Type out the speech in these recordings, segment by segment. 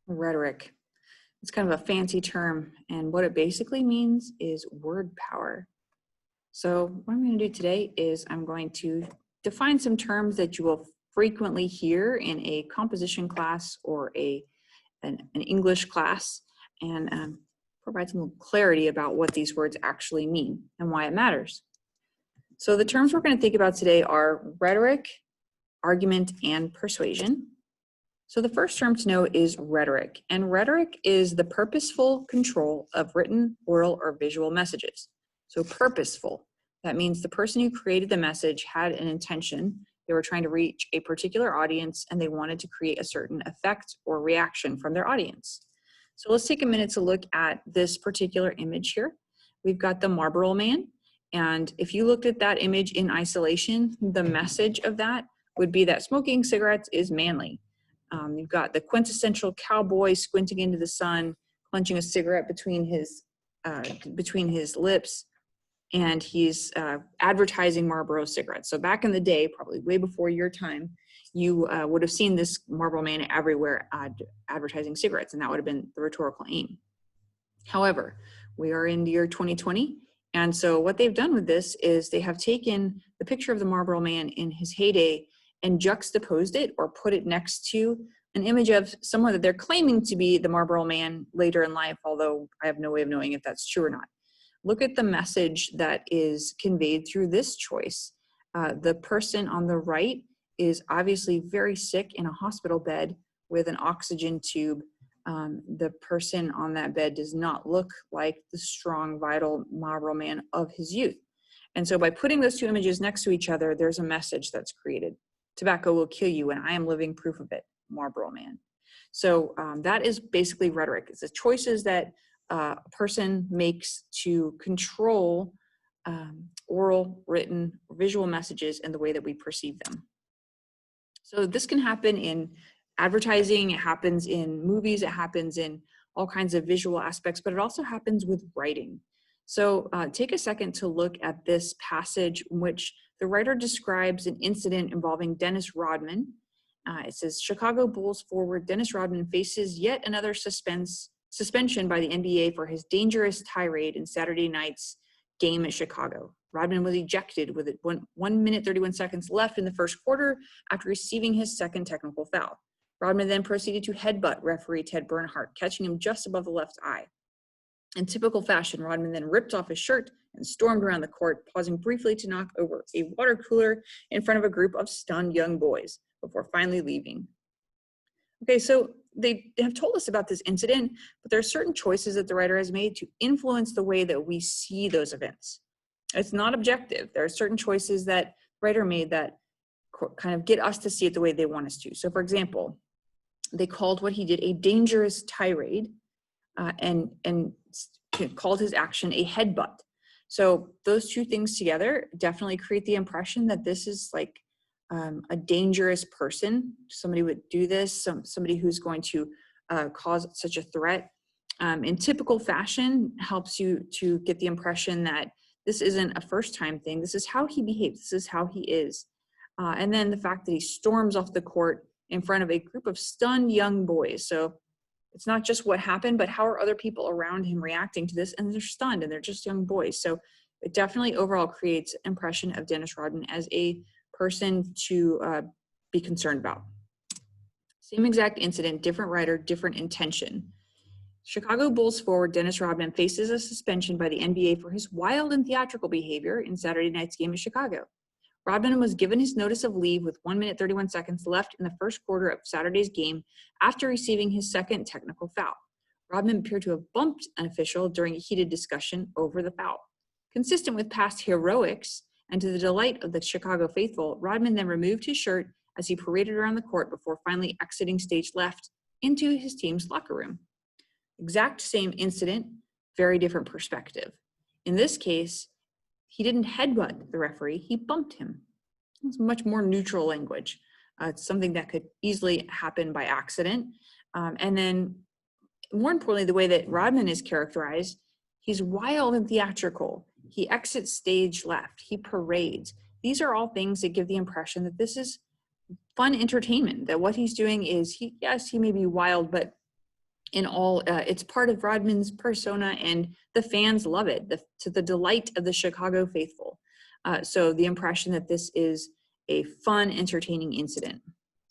Rhetoric. It's kind of a fancy term, and what it basically means is word power. So what I'm going to do today is I'm going to define some terms that you will frequently hear in a composition class or an English class, and provide some clarity about what these words actually mean and why it matters. So the terms we're going to think about today are rhetoric, argument, and persuasion. So the first term to know is rhetoric, and rhetoric is the purposeful control of written, oral, or visual messages. So purposeful, that means the person who created the message had an intention. They were trying to reach a particular audience and they wanted to create a certain effect or reaction from their audience. So let's take a minute to look at this particular image here. We've got the Marlboro Man, and if you looked at that image in isolation, the message of that would be that smoking cigarettes is manly. You've got the quintessential cowboy squinting into the sun, clenching a cigarette between his lips, and he's advertising Marlboro cigarettes. So back in the day, probably way before your time, you would have seen this Marlboro Man everywhere advertising cigarettes, and that would have been the rhetorical aim. However, we are in the year 2020, and so what they've done with this is they have taken the picture of the Marlboro Man in his heyday and juxtaposed it or put it next to an image of someone that they're claiming to be the Marlboro Man later in life, although I have no way of knowing if that's true or not. Look at the message that is conveyed through this choice. The person on the right is obviously very sick in a hospital bed with an oxygen tube. The person on that bed does not look like the strong, vital Marlboro Man of his youth. And so by putting those two images next to each other, there's a message that's created. Tobacco will kill you, and I am living proof of it, Marlboro Man. So that is basically rhetoric. It's the choices that a person makes to control oral, written, or visual messages and the way that we perceive them. So this can happen in advertising, it happens in movies, it happens in all kinds of visual aspects, but it also happens with writing. So take a second to look at this passage in which the writer describes an incident involving Dennis Rodman. It says, Chicago Bulls forward Dennis Rodman faces yet another suspension by the NBA for his dangerous tirade in Saturday night's game at Chicago. Rodman was ejected with 1 minute 31 seconds left in the first quarter after receiving his second technical foul. Rodman then proceeded to headbutt referee Ted Bernhardt, catching him just above the left eye. In typical fashion, Rodman then ripped off his shirt and stormed around the court, pausing briefly to knock over a water cooler in front of a group of stunned young boys before finally leaving. Okay, so they have told us about this incident, but there are certain choices that the writer has made to influence the way that we see those events. It's not objective. There are certain choices that the writer made that kind of get us to see it the way they want us to. So for example, they called what he did a dangerous tirade and called his action a headbutt. So those two things together definitely create the impression that this is like a dangerous person. Somebody would do this, somebody who's going to cause such a threat. In typical fashion, helps you to get the impression that this isn't a first-time thing. This is how he behaves. This is how he is. And then the fact that he storms off the court in front of a group of stunned young boys. So it's not just what happened, but how are other people around him reacting to this? And they're stunned and they're just young boys. So it definitely overall creates an impression of Dennis Rodman as a person to be concerned about. Same exact incident, different writer, different intention. Chicago Bulls forward Dennis Rodman faces a suspension by the NBA for his wild and theatrical behavior in Saturday night's game in Chicago. Rodman was given his notice of leave with 1 minute 31 seconds left in the first quarter of Saturday's game after receiving his second technical foul. Rodman appeared to have bumped an official during a heated discussion over the foul. Consistent with past heroics, and to the delight of the Chicago faithful, Rodman then removed his shirt as he paraded around the court before finally exiting stage left into his team's locker room. Exact same incident, very different perspective. In this case, he didn't headbutt the referee, he bumped him. It's much more neutral language. It's something that could easily happen by accident. And then more importantly, the way that Rodman is characterized, he's wild and theatrical. He exits stage left, he parades. These are all things that give the impression that this is fun entertainment, that what he's doing is, yes, he may be wild, but in all, it's part of Rodman's persona, and the fans love it, to the delight of the Chicago faithful. So the impression that this is a fun, entertaining incident.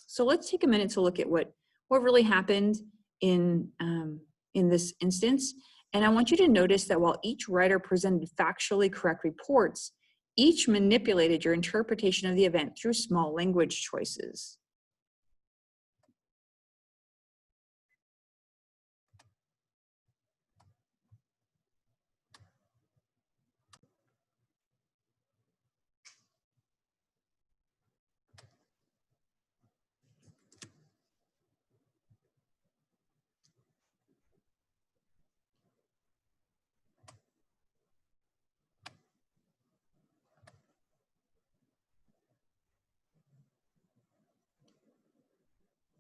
So let's take a minute to look at what really happened in this instance. And I want you to notice that while each writer presented factually correct reports, each manipulated your interpretation of the event through small language choices.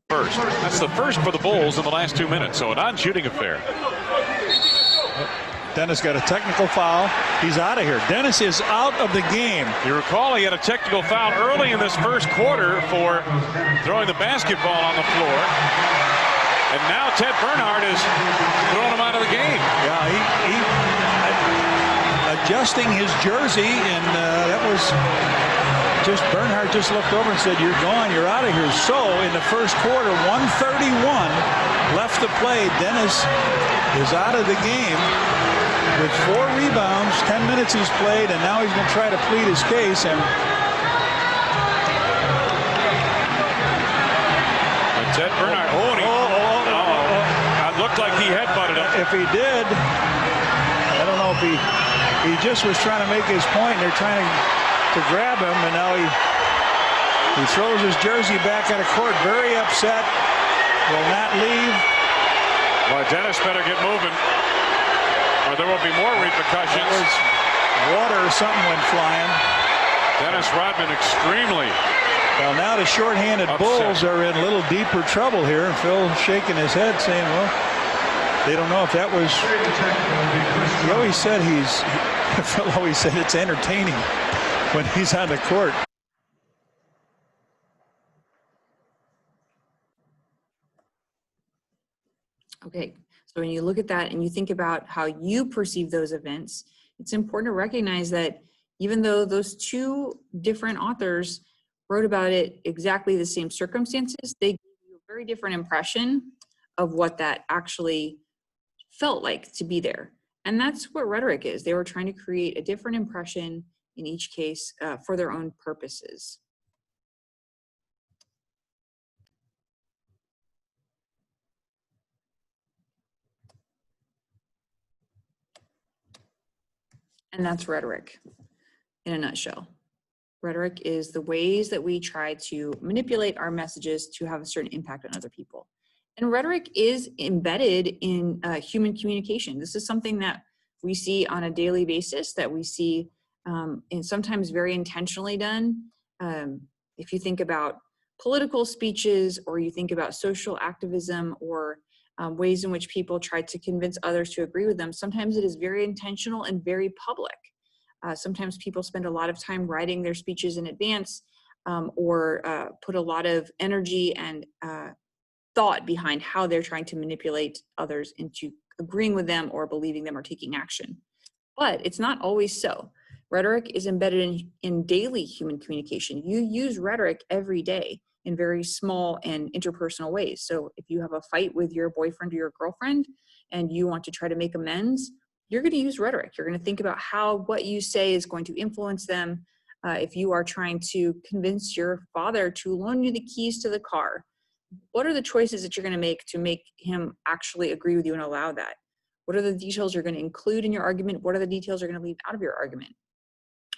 First. That's the first for the Bulls in the last 2 minutes, so a non-shooting affair. Dennis got a technical foul. He's out of here. Dennis is out of the game. You recall he had a technical foul early in this first quarter for throwing the basketball on the floor. And now Ted Bernhardt is throwing him out of the game. Yeah, he adjusting his jersey, and that was just Bernhardt just looked over and said, "You're gone. You're out of here." So in the first quarter, 1:31 left to play. Dennis is out of the game with 4 rebounds, 10 minutes he's played, and now he's going to try to plead his case. And Ted Bernhardt, it looked like he headbutted him. If he did, I don't know if he just was trying to make his point, and they're trying to grab him, and now he throws his jersey back at a court, very upset, will not leave. Well, Dennis better get moving, or there will be more repercussions. It was water or something went flying. Dennis Rodman extremely Well, now the shorthanded upset. Bulls are in a little deeper trouble here, and Phil shaking his head saying, well, they don't know if that was, he always said Phil always said it's entertaining when he's on the court. Okay, so when you look at that and you think about how you perceive those events, it's important to recognize that even though those two different authors wrote about it exactly the same circumstances, they give you a very different impression of what that actually felt like to be there. And that's what rhetoric is. They were trying to create a different impression in each case for their own purposes. And that's rhetoric in a nutshell. Rhetoric is the ways that we try to manipulate our messages to have a certain impact on other people. And rhetoric is embedded in human communication. This is something that we see on a daily basis, that we see and sometimes very intentionally done. If you think about political speeches, or you think about social activism, or ways in which people try to convince others to agree with them, sometimes it is very intentional and very public. Sometimes people spend a lot of time writing their speeches in advance, or put a lot of energy and thought behind how they're trying to manipulate others into agreeing with them or believing them or taking action. But it's not always so. Rhetoric is embedded in daily human communication. You use rhetoric every day in very small and interpersonal ways. So if you have a fight with your boyfriend or your girlfriend and you want to try to make amends, you're going to use rhetoric. You're going to think about how what you say is going to influence them. If you are trying to convince your father to loan you the keys to the car, what are the choices that you're going to make him actually agree with you and allow that? What are the details you're going to include in your argument? What are the details you're going to leave out of your argument?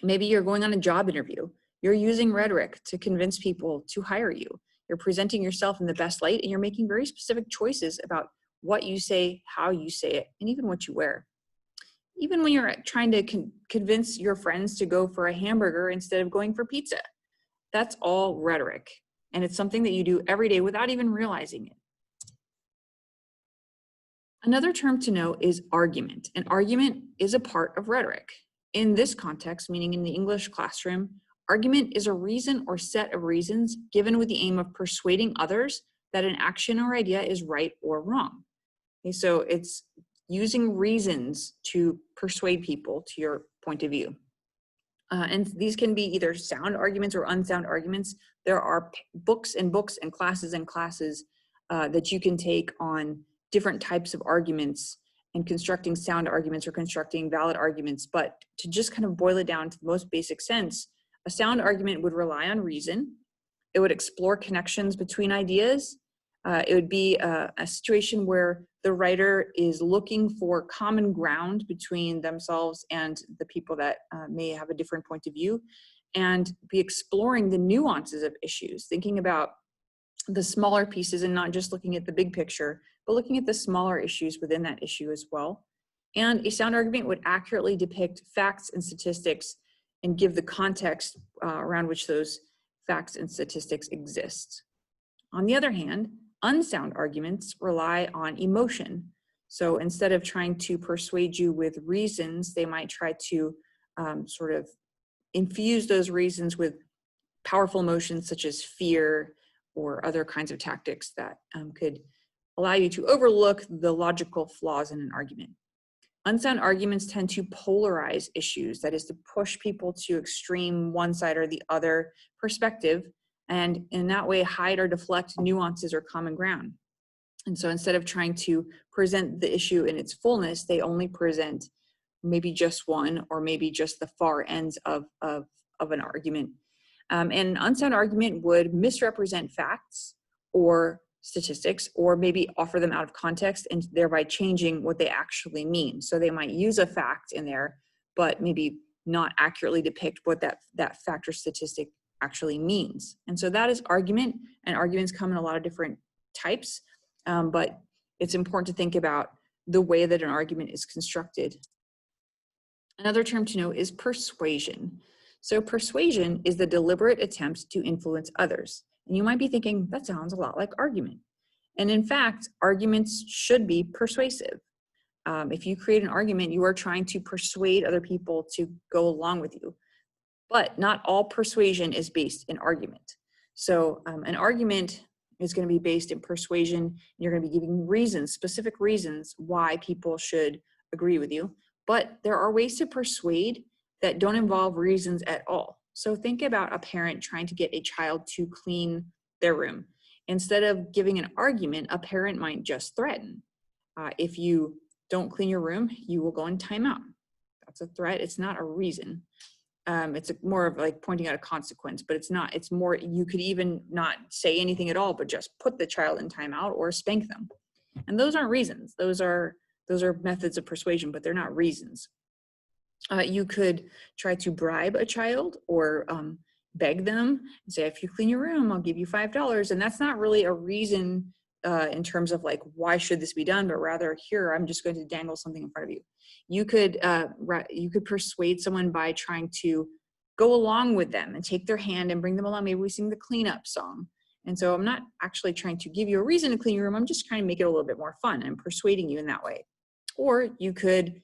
Maybe you're going on a job interview. You're using rhetoric to convince people to hire you. You're presenting yourself in the best light, and you're making very specific choices about what you say, how you say it, and even what you wear. Even when you're trying to convince your friends to go for a hamburger instead of going for pizza, that's all rhetoric. And it's something that you do every day without even realizing it. Another term to know is argument. An argument is a part of rhetoric. In this context, meaning in the English classroom, argument is a reason or set of reasons given with the aim of persuading others that an action or idea is right or wrong. Okay, so it's using reasons to persuade people to your point of view. And these can be either sound arguments or unsound arguments. There are books and books and classes that you can take on different types of arguments and constructing sound arguments or constructing valid arguments. But to just kind of boil it down to the most basic sense, a sound argument would rely on reason. It would explore connections between ideas. It would be a situation where the writer is looking for common ground between themselves and the people that may have a different point of view, and be exploring the nuances of issues, thinking about the smaller pieces and not just looking at the big picture, but looking at the smaller issues within that issue as well. And a sound argument would accurately depict facts and statistics and give the context around which those facts and statistics exist. On the other hand, unsound arguments rely on emotion. So instead of trying to persuade you with reasons, they might try to sort of infuse those reasons with powerful emotions such as fear or other kinds of tactics that could allow you to overlook the logical flaws in an argument. Unsound arguments tend to polarize issues, that is to push people to extreme one side or the other perspective, and in that way hide or deflect nuances or common ground. And so instead of trying to present the issue in its fullness, they only present maybe just one or maybe just the far ends of an argument. And an unsound argument would misrepresent facts or statistics, or maybe offer them out of context and thereby changing what they actually mean. So they might use a fact in there, but maybe not accurately depict what that fact or statistic actually means. And so that is argument, and arguments come in a lot of different types, but it's important to think about the way that an argument is constructed. Another term to know is persuasion. So persuasion is the deliberate attempt to influence others. And you might be thinking, that sounds a lot like argument. And in fact, arguments should be persuasive. If you create an argument, you are trying to persuade other people to go along with you. But not all persuasion is based in argument. So an argument is going to be based in persuasion. You're going to be giving reasons, specific reasons why people should agree with you. But there are ways to persuade that don't involve reasons at all. So think about a parent trying to get a child to clean their room. Instead of giving an argument, a parent might just threaten. If you don't clean your room, you will go in timeout. That's a threat. It's not a reason. It's more of like pointing out a consequence, but it's not. It's more, you could even not say anything at all, but just put the child in timeout or spank them. And those aren't reasons. Those are methods of persuasion, but they're not reasons. You could try to bribe a child or beg them and say, if you clean your room, I'll give you $5. And that's not really a reason in terms of like, why should this be done? But rather, here, I'm just going to dangle something in front of you. You could persuade someone by trying to go along with them and take their hand and bring them along. Maybe we sing the cleanup song. And so I'm not actually trying to give you a reason to clean your room. I'm just trying to make it a little bit more fun and persuading you in that way. Or you could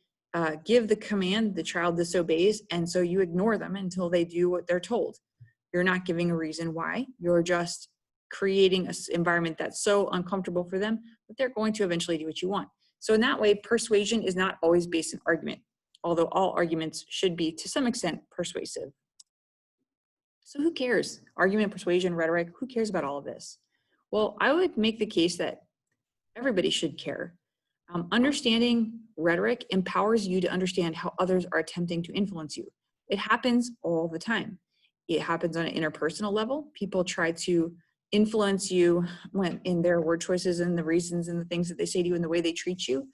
give the command, the child disobeys, and so you ignore them until they do what they're told. You're not giving a reason why. You're just creating an environment that's so uncomfortable for them that they're going to eventually do what you want. So in that way, persuasion is not always based in argument, although all arguments should be to some extent persuasive. So who cares? Argument, persuasion, rhetoric, who cares about all of this? Well, I would make the case that everybody should care. Understanding rhetoric empowers you to understand how others are attempting to influence you. It happens all the time. It happens on an interpersonal level. People try to influence you in their word choices and the reasons and the things that they say to you and the way they treat you.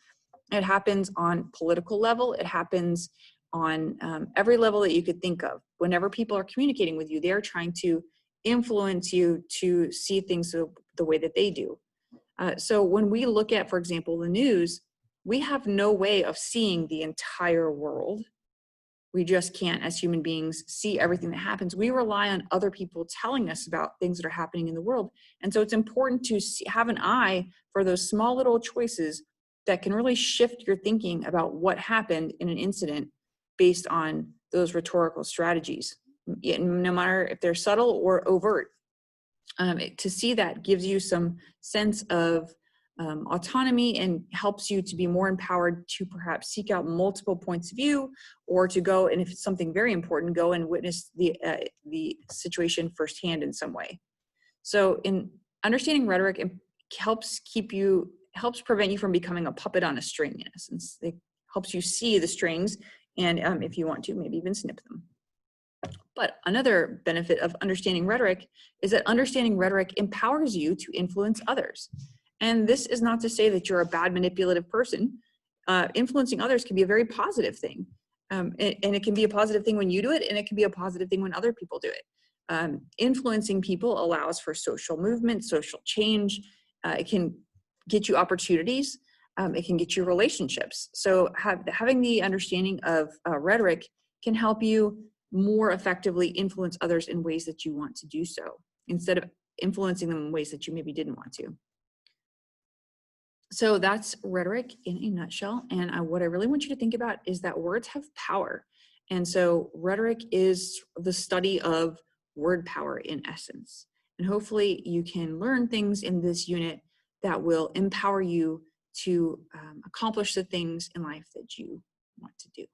It happens on political level. It happens on every level that you could think of. Whenever people are communicating with you, they are trying to influence you to see things the way that they do. So when we look at, for example, the news, we have no way of seeing the entire world. We just can't, as human beings, see everything that happens. We rely on other people telling us about things that are happening in the world. And so it's important to have an eye for those small little choices that can really shift your thinking about what happened in an incident based on those rhetorical strategies, no matter if they're subtle or overt. To see that gives you some sense of autonomy and helps you to be more empowered to perhaps seek out multiple points of view, or to go, and if it's something very important, go and witness the situation firsthand in some way. So in understanding rhetoric, it helps prevent you from becoming a puppet on a string, in essence. It helps you see the strings, and if you want to, maybe even snip them. But another benefit of understanding rhetoric is that understanding rhetoric empowers you to influence others. And this is not to say that you're a bad manipulative person. Influencing others can be a very positive thing. And it can be a positive thing when you do it, and it can be a positive thing when other people do it. Influencing people allows for social movement, social change. It can get you opportunities. It can get you relationships. So having the understanding of rhetoric can help you more effectively influence others in ways that you want to do so, instead of influencing them in ways that you maybe didn't want to. So that's rhetoric in a nutshell. And what I really want you to think about is that words have power. And so rhetoric is the study of word power in essence. And hopefully you can learn things in this unit that will empower you to accomplish the things in life that you want to do.